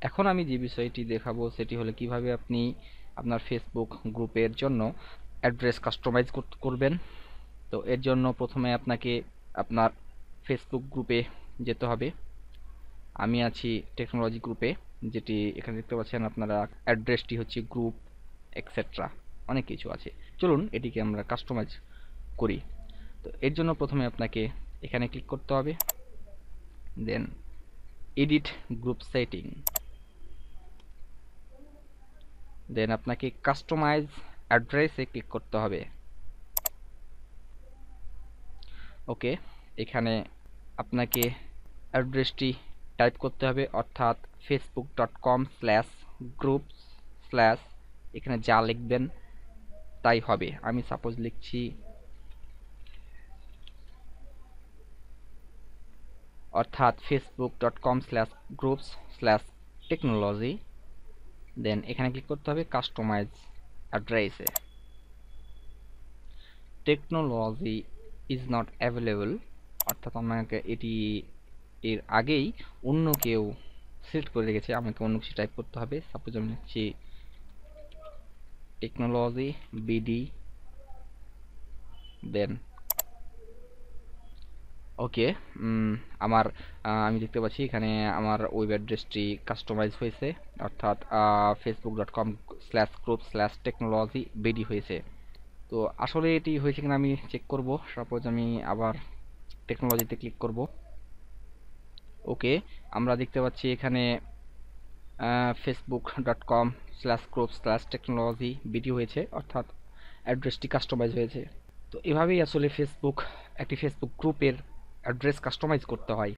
এখন আমি যে বিষয়টি দেখাবো সেটি হলো কিভাবে আপনি আপনার ফেসবুক গ্রুপের জন্য অ্যাড্রেস কাস্টমাইজ করবেন। তো এর জন্য প্রথমে আপনাকে আপনার ফেসবুক গ্রুপে যেতে হবে। আমি আছি টেকনোলজি গ্রুপে, যেটি এখানে দেখতে পাচ্ছেন আপনারা। অ্যাড্রেসটি হচ্ছে গ্রুপ এক্সেট্রা, অনেক কিছু আছে। চলুন এটিকে আমরা কাস্টমাইজ করি। তো এর জন্য প্রথমে আপনাকে এখানে ক্লিক করতে হবে, দেন এডিট গ্রুপ সেটিং, দেন আপনাকে কাস্টমাইজ অ্যাড্রেসে ক্লিক করতে হবে। ওকে, এখানে আপনাকে অ্যাড্রেসটি টাইপ করতে হবে, অর্থাৎ facebook.com/group/ এখানে যা লিখবেন তাই হবে। আমি সাপোজ লিখছি অর্থাৎ facebook.com/groups/technology, দেন এখানে ক্লিক করতে হবে কাস্টমাইজ অ্যাড্রেসে। টেকনোলজি ইজ নট অ্যাভেলেবল, অর্থাৎ আমাকে এটি এর আগেই অন্য কেউ সিলেক্ট করে রেখেছে, আমাকে অন্য কিছু টাইপ করতে হবে। সাপোজ আমি লিখছি টেকনোলজি বিডি, দেন ওকে। আমার আমি দেখতে পাচ্ছি এখানে আমার ওয়েব অ্যাড্রেসটি কাস্টমাইজ হয়েছে, অর্থাৎ facebook.com/group/technology বিডি হয়েছে। তো আসলে এটি হয়েছে কিনা আমি চেক করব। সাপোজ আমি আবার টেকনোলজিতে ক্লিক করব। ওকে, আমরা দেখতে পাচ্ছি এখানে facebook.com/group/technology বিডি হয়েছে, অর্থাৎ অ্যাড্রেসটি কাস্টমাইজ হয়েছে। তো এভাবেই আসলে একটি ফেসবুক গ্রুপের অ্যাড্রেস কাস্টমাইজ করতে হয়।